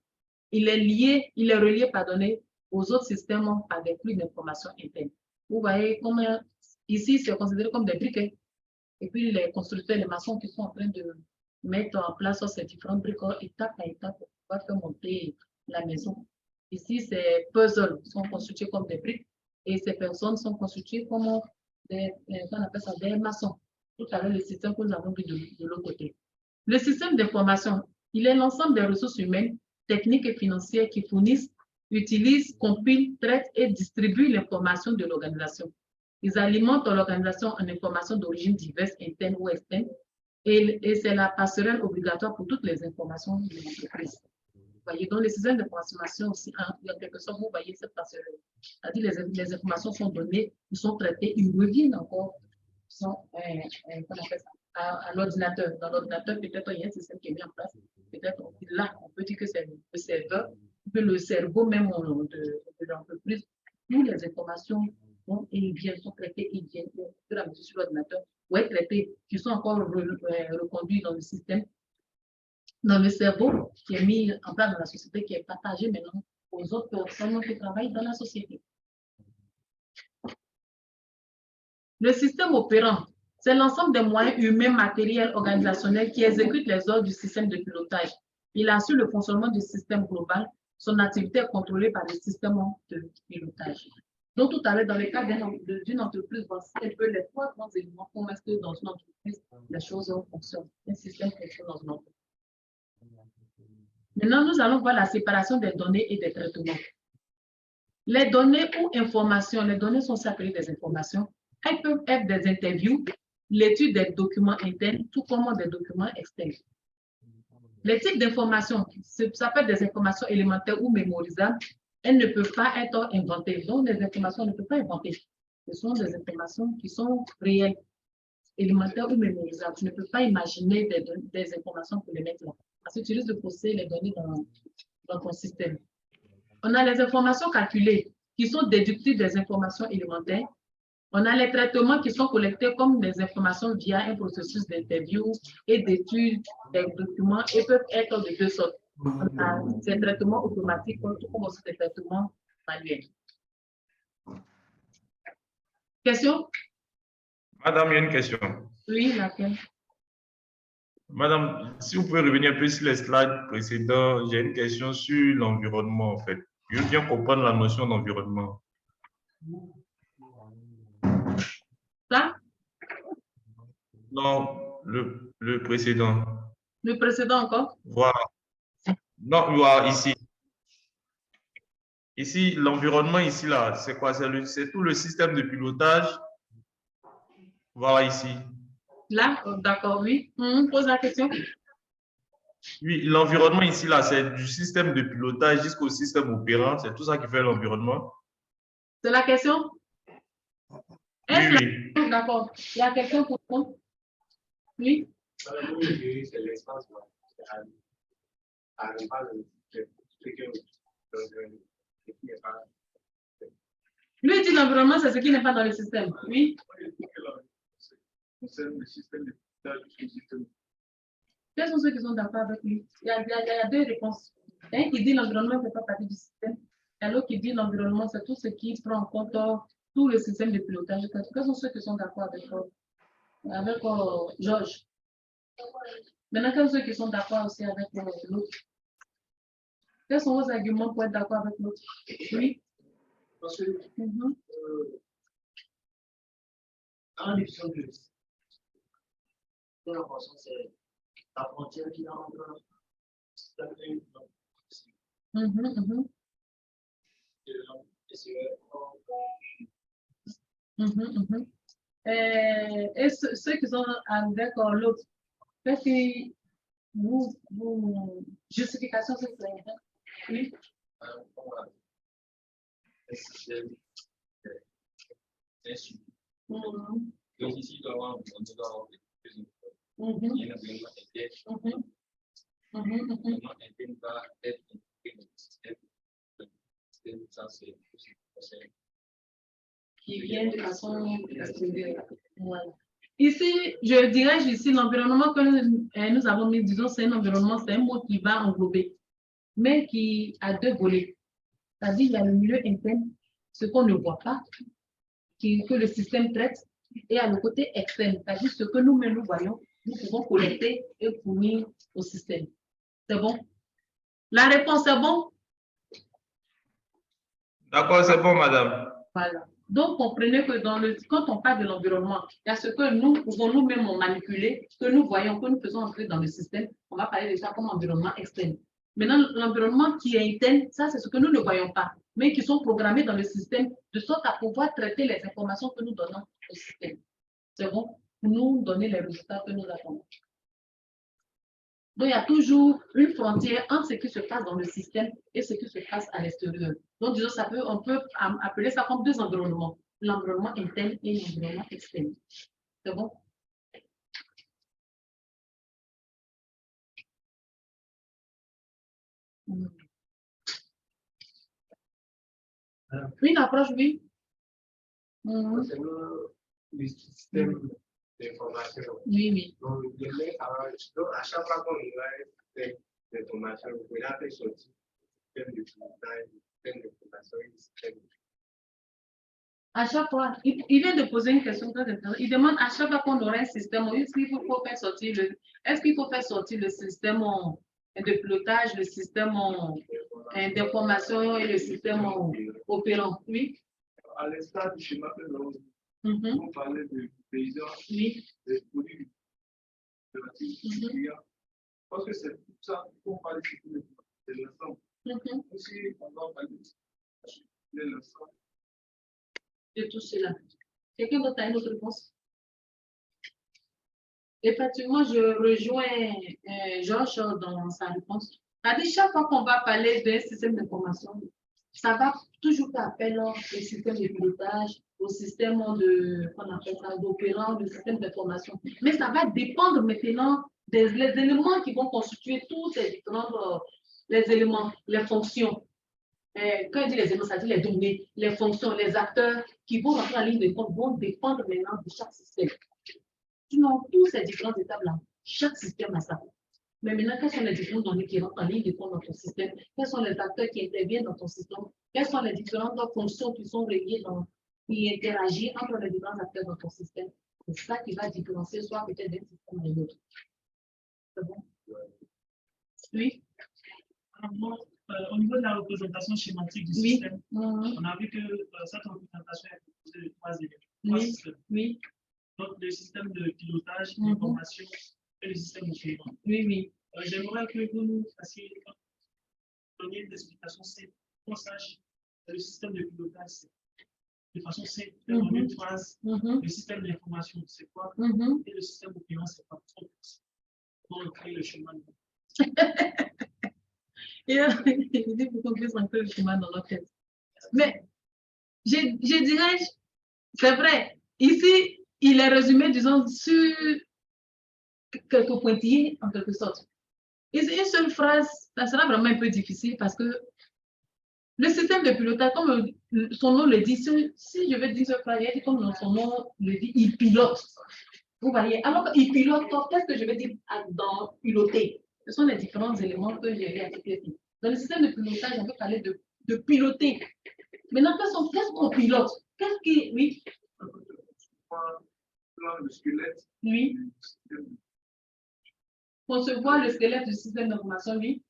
il est relié aux autres systèmes par des flux d'informations internes. Vous voyez comment ici, c'est considéré comme des briquets. Et puis les constructeurs, les maçons qui sont en train de mettre en place ces différents briques étape à étape pour pouvoir faire monter la maison. Ici, ces puzzles sont constitués comme des briques et ces personnes sont constituées comme des maçons. Tout à l'heure, le système que nous avons vu de l'autre côté. Le système d'information, il est l'ensemble des ressources humaines, techniques et financières qui fournissent, utilisent, compilent, traitent et distribuent l'information de l'organisation. Ils alimentent l'organisation en informations d'origine diverses, internes ou externes, et c'est la passerelle obligatoire pour toutes les informations de l'entreprise. voyez, dans les systèmes d'information aussi, hein, en quelque sorte, vous voyez cette parcelle-là. C'est-à-dire les informations sont données, ils sont traitées, ils reviennent encore comment on appelle ça, à l'ordinateur. Dans l'ordinateur, peut-être il y a un système qui est mis en place. Peut-être là, on peut dire que c'est le serveur, que le cerveau même de l'entreprise, où les informations vont et viennent, sont traitées et viennent de la mesure sur l'ordinateur, ou être traitées, qui sont encore reconduits dans le système, dans le cerveau qui est mis en place dans la société, qui est partagé maintenant aux autres personnes qui travaillent dans la société. Le système opérant, c'est l'ensemble des moyens humains, matériels, organisationnels qui exécutent les ordres du système de pilotage. Il assure le fonctionnement du système global. Son activité est contrôlée par le système de pilotage. Donc, tout à l'heure, dans le cas d'une entreprise, voici un peu les trois grands éléments pour mettre dans une entreprise, les choses fonctionnent. Un système fonctionne dans une entreprise. Maintenant, nous allons voir la séparation des données et des traitements. Les données ou informations, les données sont appelées des informations. Elles peuvent être des interviews, l'étude des documents internes, tout comme des documents externes. Les types d'informations, ça peut être des informations élémentaires ou mémorisables. Elles ne peuvent pas être inventées. Donc, les informations ne peuvent pas inventer. Ce sont des informations qui sont réelles, élémentaires ou mémorisables. Tu ne peux pas imaginer des informations pour les mettre là. Parce que tu risques de pousser les données dans ton système. On a les informations calculées, qui sont déductives des informations élémentaires. On a les traitements qui sont collectés comme des informations via un processus d'interview et d'étude des documents et peuvent être de deux sortes. On a des traitements automatiques comme aussi des traitements manuels. Question? Madame, il y a une question. Oui, laquelle? Madame, si vous pouvez revenir un peu sur les slides précédents, j'ai une question sur l'environnement, en fait. Je veux bien comprendre la notion d'environnement. Ça? Non, le précédent. Le précédent encore? Voilà. Non, voilà, ici. Ici, l'environnement, ici, là, c'est quoi? C'est tout le système de pilotage. Voilà, ici. Là? Oh, d'accord, oui. Pose la question. Oui, l'environnement, ici, là, c'est du système de pilotage jusqu'au système opérant. C'est tout ça qui fait l'environnement. C'est la question? Oui, oui. D'accord. Il y a quelqu'un pour répondre? Oui? C'est l'espace. Lui dit l'environnement, c'est ce qui n'est pas dans le système. Oui? Quels sont ceux qui sont d'accord avec lui? Il y a deux réponses. Un qui dit l'environnement ne fait pas partie du système. Et l'autre qui dit l'environnement, c'est tout ce qui prend en compte tout le système de pilotage. Quels sont ceux qui sont d'accord avec Georges? Maintenant, quels sont ceux qui sont d'accord aussi avec l'autre? Quels sont vos arguments pour être d'accord avec l'autre? Oui? Parce que dans l'émission de la façon, c'est la frontière qui est entre Et ceux qui sont avec l'autre, qu'est-ce que vous justification, c'est ça? Oui? Donc ici, il doit avoir qui vient de façon voilà. Ici, je dirais ici, l'environnement que nous avons mis, disons, c'est un environnement, c'est un mot qui va englober, mais qui a deux volets. C'est-à-dire, il y a le milieu interne, ce qu'on ne voit pas, que le système traite, et à le côté externe, c'est-à-dire ce que nous-mêmes nous voyons, nous pouvons collecter et fournir au système. C'est bon? La réponse est bon? D'accord, c'est bon, madame. Voilà. Donc, comprenez que quand on parle de l'environnement, il y a ce que nous pouvons nous-mêmes manipuler, que nous voyons, que nous faisons entrer dans le système. On va parler de ça comme environnement externe. Maintenant, l'environnement qui est interne, ça, c'est ce que nous ne voyons pas, mais qui sont programmés dans le système de sorte à pouvoir traiter les informations que nous donnons au système. C'est bon? Pour nous donner les résultats que nous attendons. Donc, il y a toujours une frontière entre ce qui se passe dans le système et ce qui se passe à l'extérieur. Donc, disons, on peut appeler ça comme deux environnements, l'environnement interne et l'environnement externe. C'est bon? Une approche, oui. Concernant les systèmes d'information. Oui, oui. Donc, à chaque fois qu'on a des informations, vous pouvez faire sortir le système de pilotage, le système d'information et le système de... À chaque fois, il vient de poser une question très intéressante. Il demande à chaque fois qu'on aurait un système, est-ce qu'il faut faire sortir le système de pilotage, le système d'information et le système opérant? Oui. À l'instar du schéma que nous avons, on parlait de paysans, oui, des produits de la client. Parce que c'est tout ça qu'on parle de l'ensemble. Aussi, on va parler de l'ensemble. De tout cela. Quelqu'un d'autre a une autre réponse? Effectivement, je rejoins Georges dans sa réponse. Chaque fois qu'on va parler d'un système d'information, ça va toujours faire appel au système de pilotage, au système d'opérant, le système d'information. Mais ça va dépendre maintenant des éléments qui vont constituer tous ces différents les éléments, les fonctions. Quand je dis les éléments, ça dit les données, les fonctions, les acteurs qui vont rentrer en ligne de compte vont dépendre maintenant de chaque système. Sinon, tous ces différentes étapes-là, chaque système a ça. Mais maintenant, quelles sont les différentes données qui rentrent en ligne de compte dans ton système? Quels sont les acteurs qui interviennent dans ton système? Quelles sont les différentes fonctions qui sont reliées qui interagissent entre les différents acteurs dans ton système? C'est ça qui va différencier soit peut-être d'un système à l'autre. C'est bon? Oui? Alors, au niveau de la représentation schématique du système, on a vu que cette représentation est composée de trois éléments. Oui. Donc, le système de pilotage, d'information et le système opérant. Oui, oui. J'aimerais que vous nous fassiez donner une explication simple, qu'on sache le système de pilotage, c'est de façon simple, en une phrase, le système d'information, c'est quoi, et le système opérant, c'est pas trop. Pour créer le chemin. Il dit pour qu'on puisse rentrer le chemin dans notre tête. Mais je dirais, c'est vrai, ici, il est résumé, disons, sur quelques pointillés, en quelque sorte. Et c'est une seule phrase, ça sera vraiment un peu difficile parce que le système de pilotage, comme son nom le dit, si je veux dire cette phrase, comme son nom le dit, il pilote. Vous voyez, alors qu'il pilote, qu'est-ce que je veux dire dans piloter? Ce sont les différents éléments que j'ai articulés. Dans le système de pilotage, on peut parler de piloter. Maintenant, qu'est-ce qu'on pilote? Qu'est-ce qui... Oui. Le squelette. Oui. Concevoir le squelette du système d'information, oui.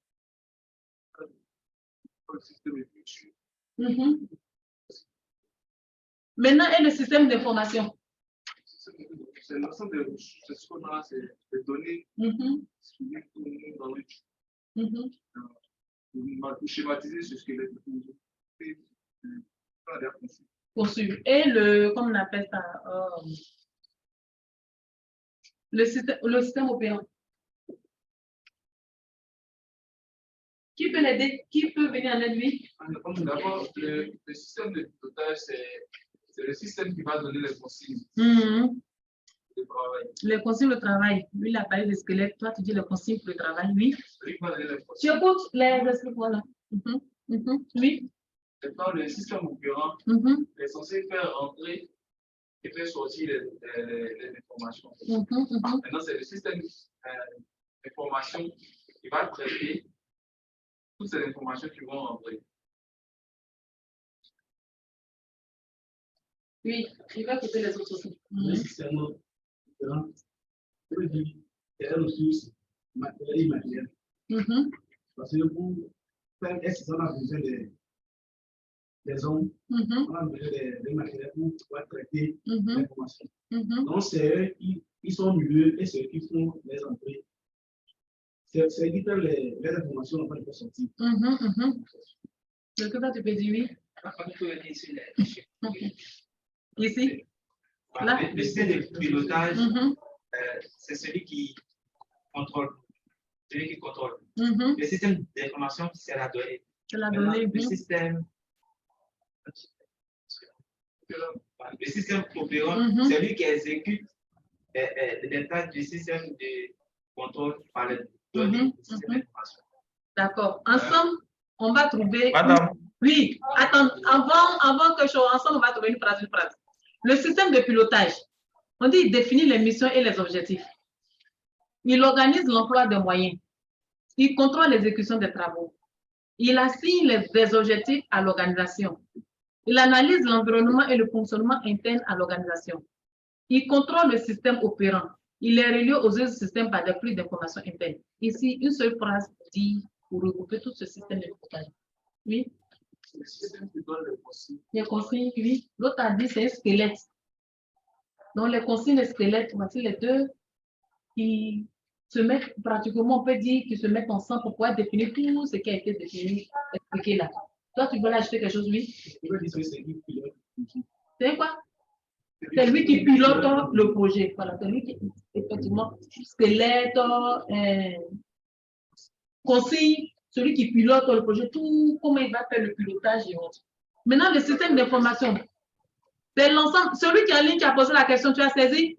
Le système de culture. Maintenant, et le système d'information? C'est l'ensemble de ce qu'on a, c'est des données dans le schématiser ce squelette. Conçu. Et comme on appelle ça, le système opérant. Qui peut l'aider? Qui peut venir en aide, lui? D'abord, le système de pilotage, c'est le système qui va donner les consignes. De travail. Les consignes de travail. Lui, il a parlé de squelette. Toi, tu dis les consignes pour le travail, oui. Tu écoutes les voilà. Oui. Maintenant, le système opérant est censé faire entrer et faire sortir les informations. Maintenant, c'est le système d'information qui va traiter toutes ces informations qui vont entrer. Oui, il va écouter les autres aussi. Le système opérant, c'est un ressource matérielle et immatérielle. Parce que pour faire un système, on a besoin des hommes, on a besoin des matériels pour pouvoir traiter l'information. Donc, c'est eux qui sont au milieu et c'est eux qui font les entrées. C'est eux qui font les informations avant de sortir. Le que tu peux dire oui? Ici? Là? Le système de pilotage, c'est celui qui contrôle celui qui contrôle. Mhm. Le système d'information, c'est la donnée. C'est la Maintenant, donnée. le système opérant, c'est lui qui exécute les tâches du système de contrôle par les données du système d'information. D'accord. Ensemble, on va trouver... Madame. Oui, attends, avant que je... Ensemble, on va trouver une phrase. Le système de pilotage, on dit il définit les missions et les objectifs. Il organise l'emploi des moyens. Il contrôle l'exécution des travaux. Il assigne des objectifs à l'organisation. Il analyse l'environnement et le fonctionnement interne à l'organisation. Il contrôle le système opérant. Il est relié aux autres systèmes par des flux d'informations internes. Ici, une seule phrase dit pour regrouper tout ce système de pilotage. Oui. Le système qui donne les consignes. Les consignes, oui. L'autre a dit c'est un squelette. Donc, les consignes et squelettes, voici les deux qui se mettent pratiquement, on peut dire, qui se mettent ensemble pour pouvoir définir tout ce qui a été défini, expliqué là. Toi, tu veux ajouter quelque chose, oui? C'est quoi? C'est lui qui pilote le projet. Voilà, c'est lui qui, effectivement, squelette, consigne, celui qui pilote le projet, tout, comment il va faire le pilotage et autres. Maintenant, le système d'information, c'est l'ensemble. Celui qui est en ligne qui a posé la question, tu as saisi?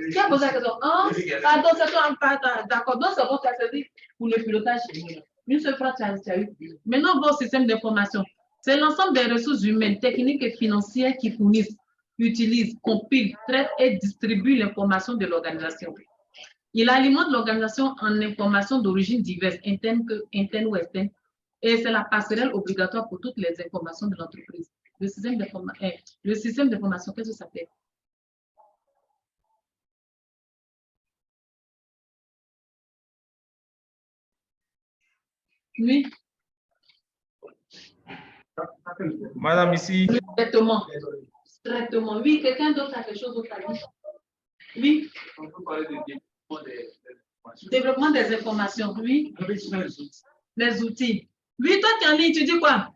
Qui a posé la question? Pardon, c'est toi, d'accord. Donc, c'est bon, tu as saisi pour le pilotage. Une seule phrase, tu as eu. Maintenant, vos systèmes d'information, c'est l'ensemble des ressources humaines, techniques et financières qui fournissent, utilisent, compilent, traitent et distribuent l'information de l'organisation. Il alimente l'organisation en informations d'origine diverses, internes ou externes, et c'est la passerelle obligatoire pour toutes les informations de l'entreprise. Le système d'information, qu'est-ce que ça fait? Oui. Madame, ici. Traitement. Traitement. Oui, quelqu'un d'autre a quelque chose d'autre à dire? Oui. On peut parler de développement des informations. Développement des informations, oui. Les outils. Oui, toi, tu es en ligne, tu dis quoi?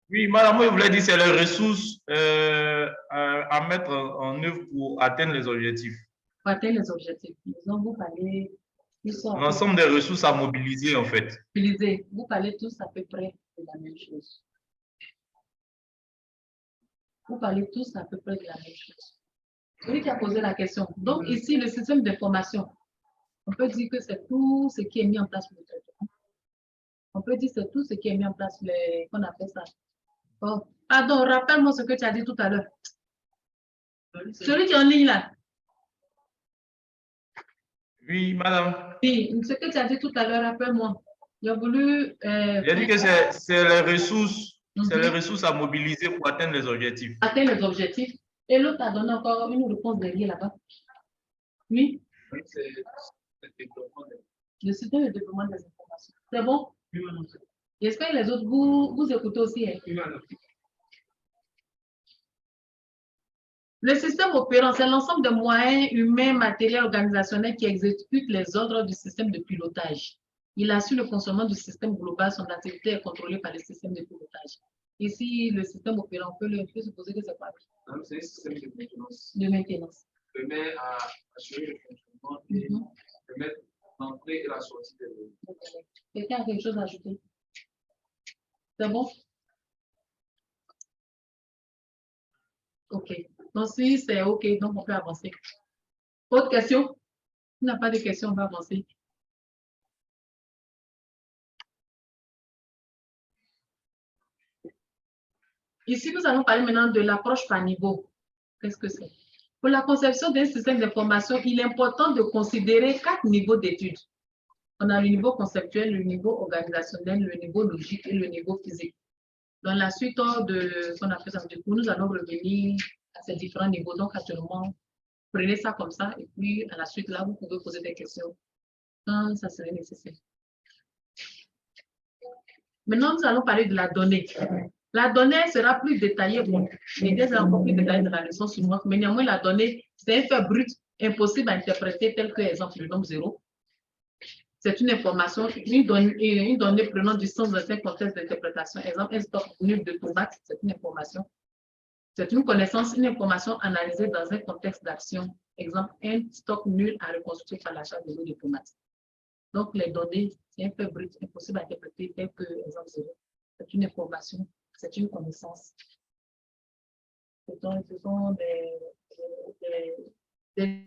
Oui, madame, moi, je voulais dire, c'est les ressources à mettre en œuvre pour atteindre les objectifs. Pour atteindre les objectifs. Donc, vous parlez... L'ensemble des ressources à mobiliser, en fait. Vous parlez tous à peu près de la même chose. Vous parlez tous à peu près de la même chose. Celui qui a posé la question. Donc, ici, le système d'information, on peut dire que c'est tout ce qui est mis en place pour le traitement. On peut dire que c'est tout ce qui est mis en place, qu'on appelle ça. Oh, pardon, rappelle-moi ce que tu as dit tout à l'heure. Celui qui est en ligne là. Oui, madame. Oui, ce que tu as dit tout à l'heure, rappelle-moi. J'ai voulu... J'ai dit que c'est les ressources, c'est les ressources à mobiliser pour atteindre les objectifs. Atteindre les objectifs. Et l'autre a donné encore une réponse derrière là-bas. Oui. C'est le développement des... Le système de développement des informations. C'est bon? Oui, madame. J'espère que les autres, vous écoutez aussi. Hein? Oui, madame. Le système opérant, c'est l'ensemble de moyens humains, matériels, organisationnels qui exécutent les ordres du système de pilotage. Il assure le fonctionnement du système global, son activité est contrôlée par le système de pilotage. Ici, le système opérant, on peut supposer que c'est quoi? C'est un système de maintenance. De maintenance. Permet à assurer le fonctionnement et permettre l'entrée et la sortie des données. Quelqu'un a quelque chose à ajouter? C'est bon? OK. Donc, si c'est OK, donc on peut avancer. Autre question? Si on n'a pas de questions, on va avancer. Ici, nous allons parler maintenant de l'approche par niveau. Qu'est-ce que c'est? Pour la conception d'un système d'information, il est important de considérer 4 niveaux d'études. On a le niveau conceptuel, le niveau organisationnel, le niveau logique et le niveau physique. Dans la suite de ce qu'on a fait dans le cours, nous allons revenir à ces différents niveaux. Donc, actuellement, prenez ça comme ça et puis à la suite, là, vous pouvez poser des questions quand ça serait nécessaire. Maintenant, nous allons parler de la donnée. La donnée sera plus détaillée. Bon, l'idée sera encore plus détaillée dans la leçon suivante, mais néanmoins, la donnée, c'est un fait brut, impossible à interpréter, tel que, exemple, le nombre 0. C'est une information, une donnée prenant du sens dans un contexte d'interprétation. Exemple, un stock nul de tomates, c'est une information. C'est une connaissance, une information analysée dans un contexte d'action. Exemple, un stock nul à reconstruire par l'achat de l'eau diplomatique. Donc, les données, c'est un fait brut, impossible à interpréter tel que, exemple, c'est une information, c'est une connaissance. Ce sont des